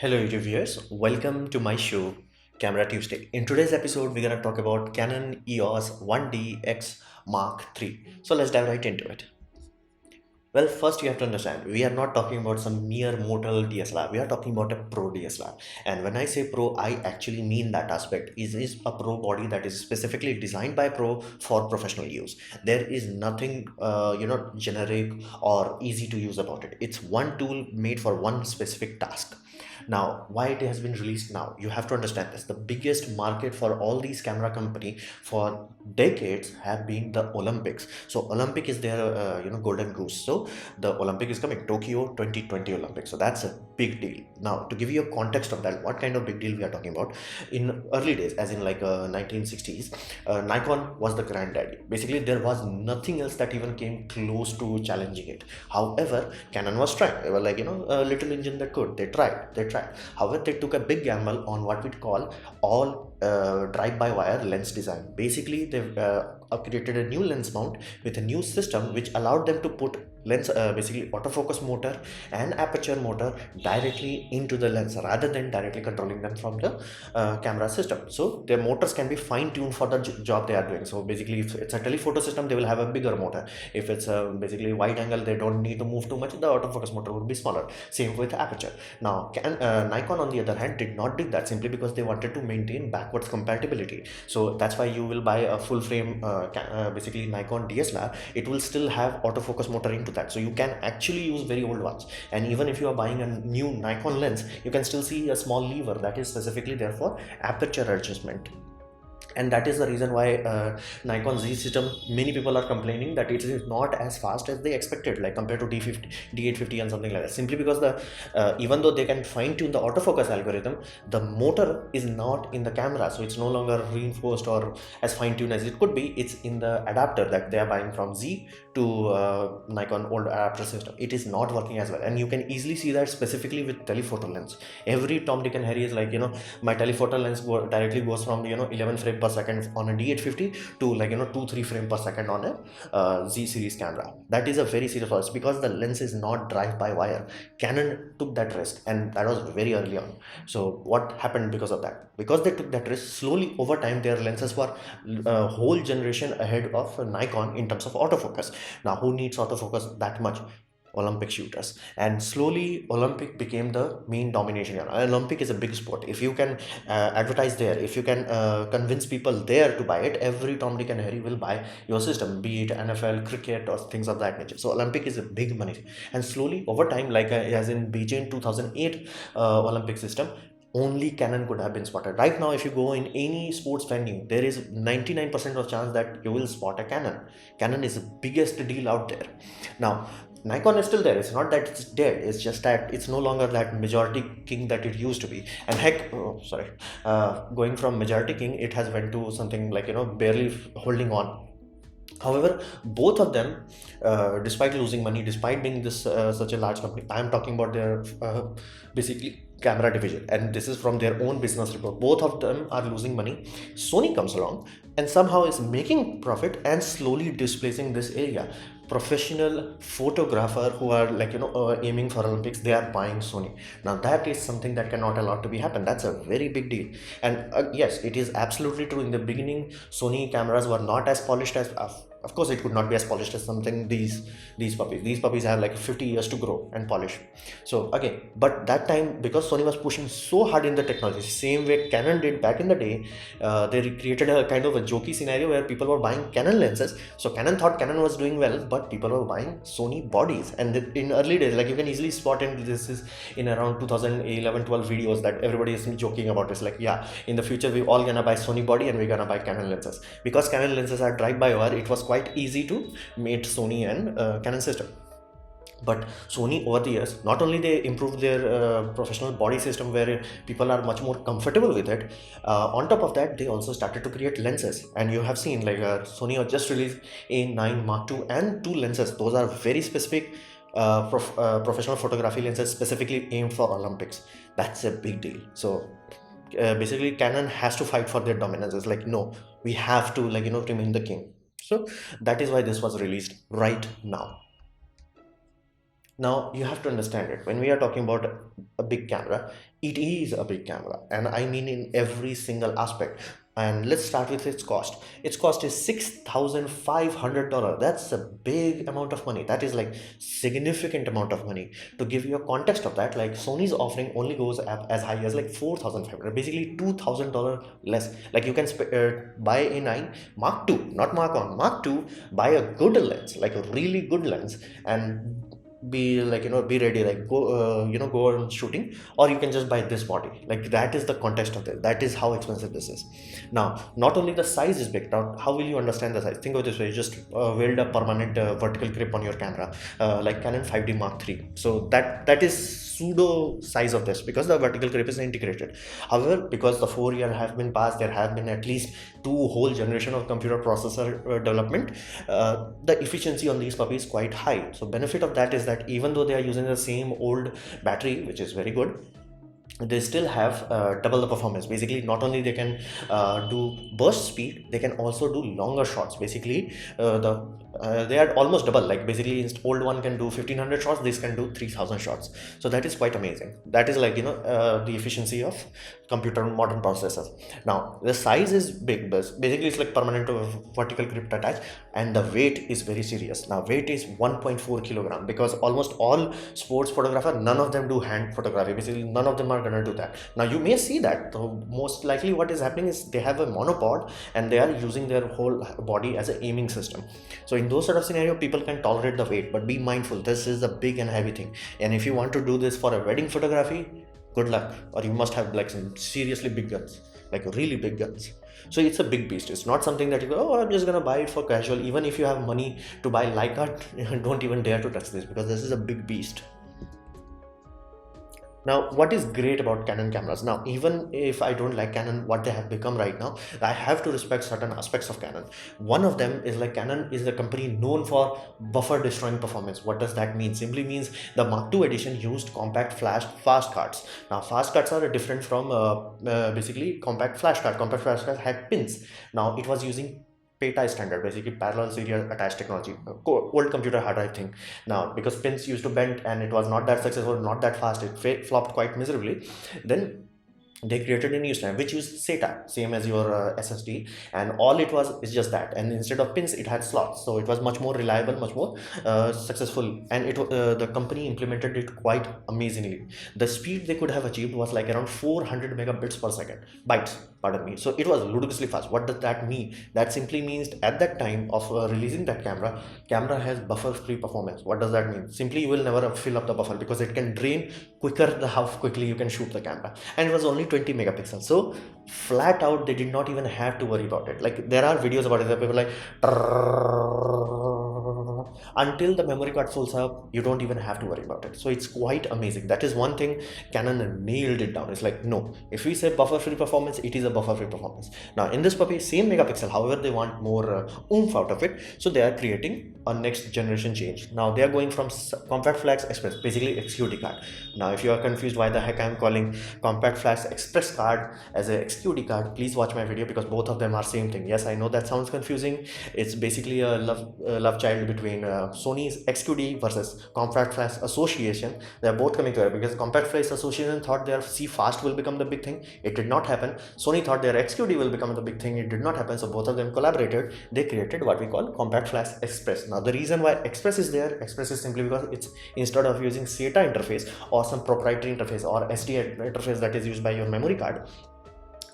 Hello YouTube viewers, welcome to my show Camera Tuesday. In today's episode, we're gonna talk about Canon EOS 1DX Mark III. So let's dive right into it. Well, first you have to understand, we are not talking about some mere mortal DSLR. We are talking about a pro DSLR. And when I say pro, I actually mean that aspect. Is a pro body that is specifically designed by pro for professional use. There is nothing, generic or easy to use about it. It's one tool made for one specific task. Now, why it has been released now? You have to understand this. The biggest market for all these camera company for decades have been the Olympics. So Olympic is their golden goose. So the Olympic is coming, Tokyo 2020 Olympics. So that's a big deal. Now, to give you a context of that, what kind of big deal we are talking about? In early days, as in like 1960s, Nikon was the granddaddy. Basically, there was nothing else that even came close to challenging it. However, Canon was trying. They were like, a little engine that could. They tried. However, they took a big gamble on what we call all drive-by-wire lens design. Basically, they've created a new lens mount with a new system which allowed them to put lens, basically autofocus motor and aperture motor directly into the lens rather than directly controlling them from the camera system. So their motors can be fine-tuned for the job they are doing. So basically, if it's a telephoto system, they will have a bigger motor. If it's basically wide angle, they don't need to move too much. The autofocus motor would be smaller. Same with aperture. Now, Nikon on the other hand did not do that simply because they wanted to maintain backwards compatibility. So that's why you will buy a full frame basically Nikon DSLR. It will still have autofocus motor into that. So you can actually use very old ones. And even if you are buying a new Nikon lens, you can still see a small lever that is specifically there for aperture adjustment. And that is the reason why Nikon Z system, many people are complaining that it is not as fast as they expected, like compared to D50 D850 and something like that, simply because the even though they can fine tune the autofocus algorithm, the motor is not in the camera, so it's no longer reinforced or as fine tuned as it could be. It's in the adapter that they are buying from Z to Nikon old adapter system. It is not working as well, and you can easily see that specifically with telephoto lens. Every Tom, Dick and Harry is like, my telephoto lens directly goes from 11 frame per second on a D850 to 2-3 frame per second on a Z series camera. That is a very serious loss because the lens is not drive by wire. Canon took that risk, and that was very early on. So what happened because of that? Because they took that risk, slowly over time their lenses were a whole generation ahead of Nikon in terms of autofocus. Now, who needs autofocus that much? Olympic shooters. And slowly Olympic became the main domination. Olympic is a big sport. If you can advertise there, if you can convince people there to buy it, every Tom, Dick and Harry will buy your system, be it NFL, cricket or things of that nature. So Olympic is a big money. And slowly over time, like as in Beijing 2008 Olympic system, only Canon could have been spotted. Right now, if you go in any sports venue, there is 99% of chance that you will spot a Canon. Canon is the biggest deal out there. Now, Nikon is still there. It's not that it's dead. It's just that it's no longer that majority king that it used to be. And heck, going from majority king, it has went to something like barely holding on. However, both of them, despite losing money, despite being this such a large company, I am talking about their basically camera division, and this is from their own business report. Both of them are losing money. Sony comes along and somehow is making profit and slowly displacing this area. Professional photographer who are aiming for Olympics, they are buying Sony. Now that is something that cannot allow to be happen. That's a very big deal. And yes, it is absolutely true. In the beginning, Sony cameras were not as polished as of course it could not be as polished as something these puppies have like 50 years to grow and polish. So again, but that time, because Sony was pushing so hard in the technology, same way Canon did back in the day, they created a kind of a jokey scenario where people were buying Canon lenses. So Canon thought Canon was doing well, but people were buying Sony bodies. And in early days, like you can easily spot, and this is in around 2011-12 videos that everybody is joking about. It's like, yeah, in the future we all gonna buy Sony body and we're gonna buy Canon lenses. Because Canon lenses are drive by wire, it was quite easy to mate Sony and Canon system. But Sony over the years, not only they improved their professional body system where people are much more comfortable with it, on top of that they also started to create lenses. And you have seen like Sony have just released A9 Mark II and two lenses. Those are very specific professional photography lenses specifically aimed for Olympics. That's a big deal. So basically Canon has to fight for their dominance. It's like, no, we have to remain the king. So that is why this was released right now. Now you have to understand it. When we are talking about a big camera, it is a big camera, and I mean in every single aspect. And let's start with its cost. Its cost is $6,500. That's a big amount of money. That is like significant amount of money. To give you a context of that, like Sony's offering only goes up as high as like 4,500, basically $2,000 less. Like you can buy a 9 Mark II, not Mark 1, Mark II, buy a good lens, like a really good lens, and be like, be ready, like go go on shooting, or you can just buy this body. Like that is the context of this. That is how expensive this is. Now not only the size is big. Now how will you understand the size? Think of this way: you just weld a permanent vertical grip on your camera, like Canon 5D Mark III. So that is pseudo size of this, because the vertical grip is integrated. However, because the 4 year have been passed, there have been at least 2 whole generation of computer processor development. The efficiency on these puppies is quite high. So benefit of that is that even though they are using the same old battery, which is very good, they still have double the performance. Basically, not only they can do burst speed, they can also do longer shots. Basically, they are almost double. Like basically, old one can do 1,500 shots, this can do 3,000 shots. So that is quite amazing. That is like, the efficiency of computer modern processors. Now the size is big, but basically it's like permanent vertical grip attached, and the weight is very serious. Now weight is 1.4 kilogram, because almost all sports photographer, none of them do hand photography. Basically none of them are gonna do that. Now you may see that, so most likely what is happening is they have a monopod and they are using their whole body as an aiming system. So in those sort of scenario, people can tolerate the weight, but be mindful, this is a big and heavy thing. And if you want to do this for a wedding photography, good luck, or you must have like some seriously big guns, like really big guns. So it's a big beast. It's not something that you go, oh, I'm just gonna buy it for casual. Even if you have money to buy Leica, don't even dare to touch this, because this is a big beast. Now what is great about Canon cameras, now even if I don't like Canon, what they have become right now, I have to respect certain aspects of Canon. One of them is like, Canon is a company known for buffer destroying performance. What does that mean? Simply means the Mark II edition used compact flash fast cards. Now fast cards are different from basically compact flash card. Compact flash card had pins. Now it was using PATA standard, basically parallel serial attached technology, old computer hard drive thing. Now because pins used to bend and it was not that successful, not that fast, it flopped quite miserably. Then they created a new standard which used SATA, same as your SSD, and all it was is just that, and instead of pins it had slots, so it was much more reliable, much more successful, and the company implemented it quite amazingly. The speed they could have achieved was like around 400 megabits per second, bytes, pardon me. So it was ludicrously fast. What does that mean? That simply means at that time of releasing that camera has buffer free performance. What does that mean? Simply you will never fill up the buffer, because it can drain quicker than how quickly you can shoot the camera, and it was only 20 megapixels. So flat out, they did not even have to worry about it. Like there are videos about it that people like until the memory card fills up, you don't even have to worry about it. So it's quite amazing. That is one thing Canon nailed it down. It's like, no, if we say buffer free performance, it is a buffer free performance. Now in this puppy, same megapixel, however they want more oomph out of it, so they are creating a next generation change. Now they are going from compact flash express, basically XQD card. Now if you are confused why the heck I'm calling compact flash express card as a XQD card, please watch my video, because both of them are same thing. Yes, I know that sounds confusing. It's basically a love child between Sony's XQD versus Compact Flash Association. They are both coming together, because Compact Flash Association thought their CFast will become the big thing. It did not happen. Sony thought their XQD will become the big thing. It did not happen. So both of them collaborated. They created what we call Compact Flash Express. Now the reason why Express is there, Express is simply because it's, instead of using SATA interface or some proprietary interface or SD interface that is used by your memory card,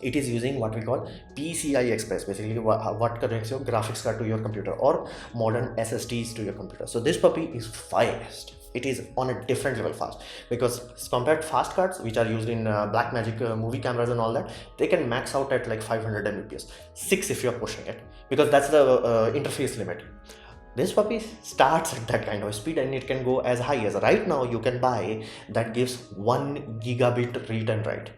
it is using what we call PCI Express, basically what connects your graphics card to your computer, or modern SSDs to your computer. So this puppy is fast. It is on a different level fast, because compared fast cards which are used in Blackmagic movie cameras and all that, they can max out at like 500 Mbps, 6 if you're pushing it, because that's the interface limit. This puppy starts at that kind of speed, and it can go as high as, right now you can buy that gives 1 gigabit read and write.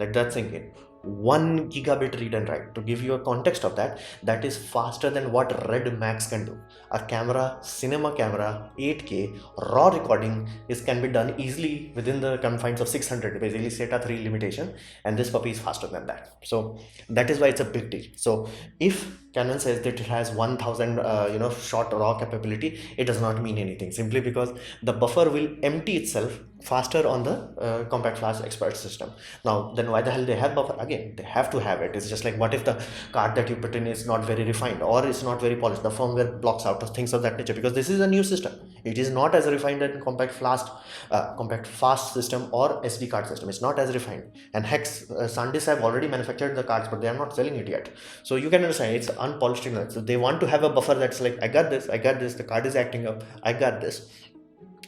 Let that sink in. 1 gigabit read and write. To give you a context of that, that is faster than what Red Max can do. A camera, cinema camera, 8K raw recording can be done easily within the confines of 600, basically SATA 3 limitation, and this puppy is faster than that. So that is why it's a big deal. So if Canon says that it has 1000 shot raw capability, it does not mean anything, simply because the buffer will empty itself faster on the compact flash expert system. Now then why the hell they have buffer? Again, they have to have it. It's just like, what if the card that you put in is not very refined or it's not very polished, the firmware blocks out, or things of that nature, because this is a new system. It is not as refined as compact fast system or SD card system. It's not as refined. And heck, SanDisk have already manufactured the cards, but they are not selling it yet. So you can understand it's unpolished ignorance. So they want to have a buffer that's like, I got this, the card is acting up, I got this.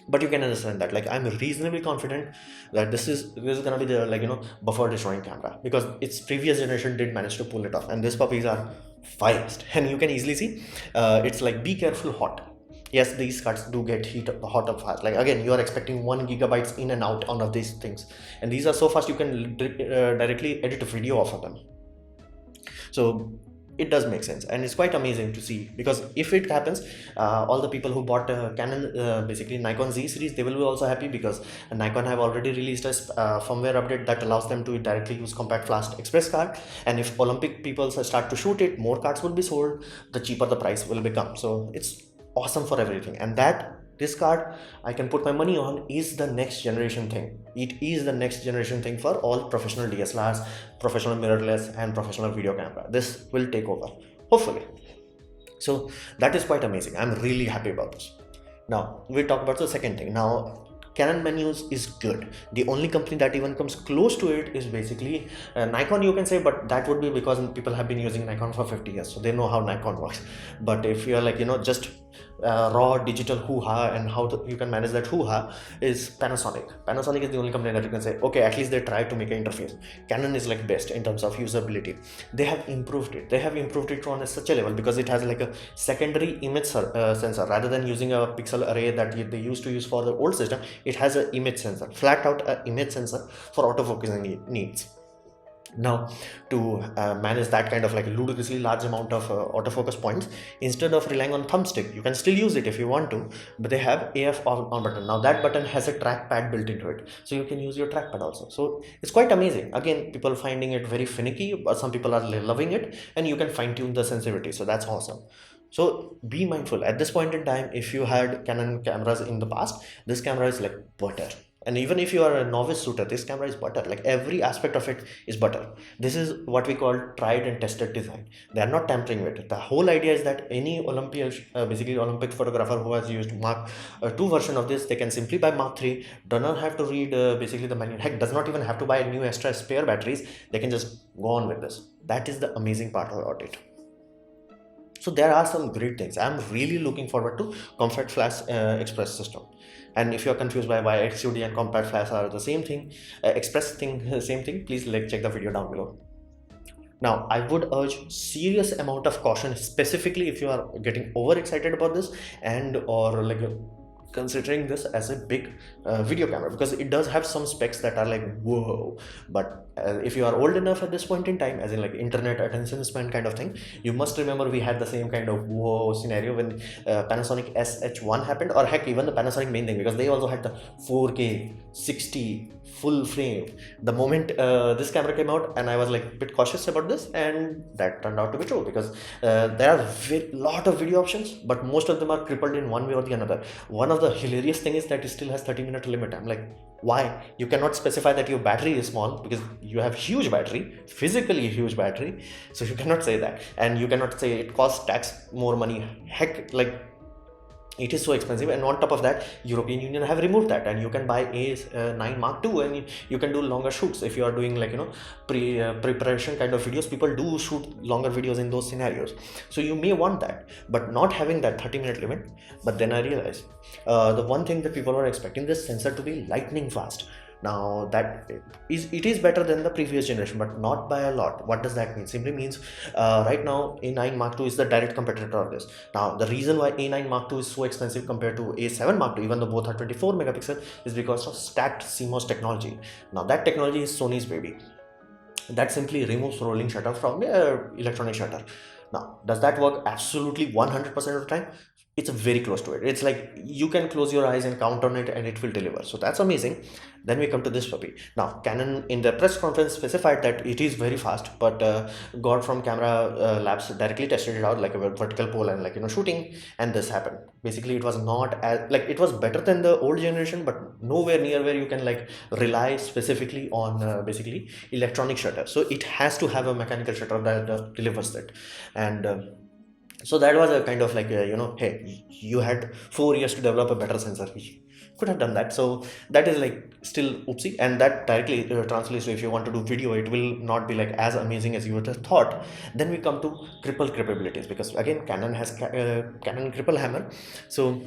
But you can understand that, like, I'm reasonably confident that this is gonna be the, like, buffer destroying camera, because its previous generation did manage to pull it off, and these puppies are fast. And you can easily see it's like, be careful hot. Yes, these cards do get hot up fast. Like, again, you are expecting 1 gigabytes in and out on of these things, and these are so fast you can directly edit a video off of them. So it does make sense, and it's quite amazing to see, because if it happens, all the people who bought Canon, basically Nikon Z series, they will be also happy, because Nikon have already released a firmware update that allows them to directly use compact flash express card, and if Olympic people start to shoot it, more cards will be sold, the cheaper the price will become. So it's awesome for everything, and that this card, I can put my money on, is the next generation thing. It is the next generation thing for all professional DSLRs, professional mirrorless, and professional video camera. This will take over, hopefully. So that is quite amazing. I'm really happy about this. Now we'll talk about the second thing. Now, Canon menus is good. The only company that even comes close to it is basically Nikon, you can say, but that would be because people have been using Nikon for 50 years, so they know how Nikon works. But if you're like, just raw digital hoo-ha, and how you can manage that hoo-ha, is Panasonic. Panasonic is the only company that you can say, okay, at least they tried to make an interface. Canon is like best in terms of usability. They have improved it. They have improved it on such a level, because it has like a secondary image sensor, rather than using a pixel array that they used to use for the old system. It has an image sensor, flat out image sensor for autofocusing needs. Now, to manage that kind of like ludicrously large amount of autofocus points, instead of relying on thumbstick, you can still use it if you want to, but they have AF on button. Now that button has a trackpad built into it, so you can use your trackpad also. So it's quite amazing. Again, people finding it very finicky, but some people are loving it, and you can fine tune the sensitivity, so that's awesome. So be mindful at this point in time. If you had Canon cameras in the past, this camera is like butter. And even if you are a novice shooter, this camera is butter. Like, every aspect of it is butter. This is what we call tried and tested design. They are not tampering with it. The whole idea is that any basically Olympic photographer who has used Mark 2 version of this, they can simply buy Mark 3, do not have to read basically the manual. Heck, does not even have to buy new extra spare batteries. They can just go on with this. That is the amazing part about it. So there are some great things. I'm really looking forward to compact flash express system. And if you're confused by why XUD and compact flash are the same thing, express thing, same thing, please check the video down below. Now, I would urge serious amount of caution, specifically if you are getting overexcited about this, and or like considering this as a big video camera, because it does have some specs that are like, whoa. But if you are old enough at this point in time, as in like internet attention span kind of thing, you must remember we had the same kind of whoa scenario when Panasonic SH1 happened, or heck, even the Panasonic main thing, because they also had the 4K 60 full frame. The moment this camera came out, and I was like a bit cautious about this, and that turned out to be true, because there are a lot of video options, but most of them are crippled in one way or the another. One of the hilarious thing is that it still has 30-minute limit. I'm like, why? You cannot specify that your battery is small, because you have huge battery, physically huge battery, so you cannot say that. And you cannot say it costs tax more money. Heck, like, it is so expensive, and on top of that, European Union have removed that, and you can buy A9 Mark II, and you can do longer shoots if you are doing like preparation kind of videos. People do shoot longer videos in those scenarios, so you may want that, but not having that 30-minute limit. But then I realized the one thing that people were expecting this sensor to be lightning fast. Now that it is better than the previous generation, but not by a lot. What does that mean? Simply means right now A9 Mark II is the direct competitor of this. Now the reason why A9 Mark II is so expensive compared to A7 Mark II, even though both are 24 megapixel, is because of stacked CMOS technology. Now that technology is Sony's baby. That simply removes rolling shutter from the electronic shutter. Now, does that work absolutely 100% of the time? it's very close to it. It's like you can close your eyes and count on it and it will deliver. So that's amazing. Then we come to this puppy. Now Canon in the press conference specified that it is very fast, but God from camera labs directly tested it out like a vertical pole and like shooting, and this happened. Basically it was not as like, it was better than the old generation, but nowhere near where you can like rely specifically on basically electronic shutter. So it has to have a mechanical shutter that delivers that. And so that was a kind of like hey, you had 4 years to develop a better sensor. We could have done that. So that is like still oopsie, and that directly translates to, if you want to do video, it will not be like as amazing as you would have thought. Then we come to cripple capabilities, because again Canon has Canon cripple hammer. So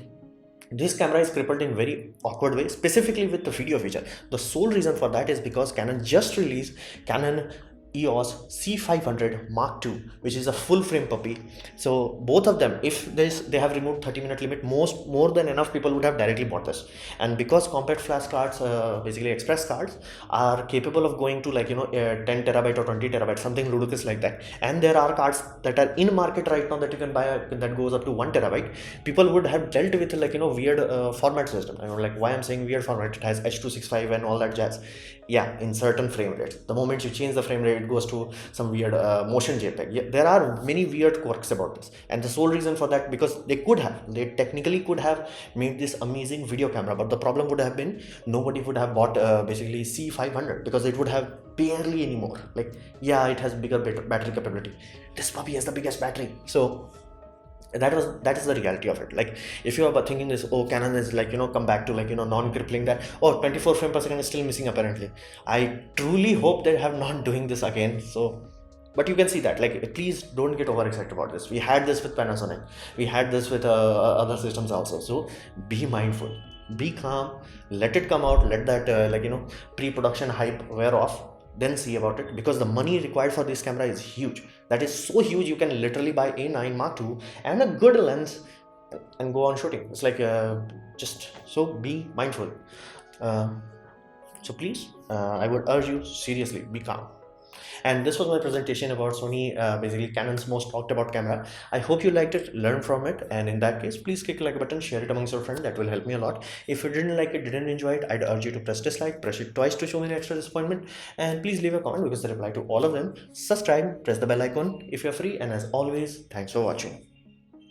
this camera is crippled in very awkward way, specifically with the video feature. The sole reason for that is because Canon just released Canon EOS C500 Mark II, which is a full frame puppy. So both of them, if they have removed 30-minute limit, more than enough people would have directly bought this. And because compact flash cards, basically express cards, are capable of going to like 10 terabyte or 20 terabyte, something ludicrous like that. And there are cards that are in market right now that you can buy that goes up to 1 terabyte. People would have dealt with like weird format system. I don't know like why I'm saying weird format. It has H.265 and all that jazz. Yeah, in certain frame rates. The moment you change the frame rate, it goes to some weird motion JPEG. Yeah, there are many weird quirks about this, and the sole reason for that, because they technically could have made this amazing video camera, but the problem would have been nobody would have bought basically C500, because it would have barely any more. Like, yeah, it has bigger battery capability. This puppy has the biggest battery. So that is the reality of it. Like, if you are thinking this, oh, Canon is like come back to like non-crippling, that 24 frame per second is still missing apparently. I truly hope they have not doing this again. So, but you can see that, like, please don't get overexcited about this. We had this with Panasonic, we had this with other systems also. So be mindful, be calm, let it come out, let that pre-production hype wear off, then see about it, because the money required for this camera is huge. That is so huge, you can literally buy A9 Mark II and a good lens and go on shooting. It's like just so be mindful. uh, so please, I would urge you seriously, be calm. And this was my presentation about Sony, basically Canon's most talked about camera. I hope you liked it, learn from it, and in that case, please click the like button, share it amongst your friends. That will help me a lot. If you didn't like it, didn't enjoy it, I'd urge you to press dislike, press it twice to show me an extra disappointment, and please leave a comment because I reply to all of them. Subscribe, press the bell icon if you're free, and as always, thanks for watching.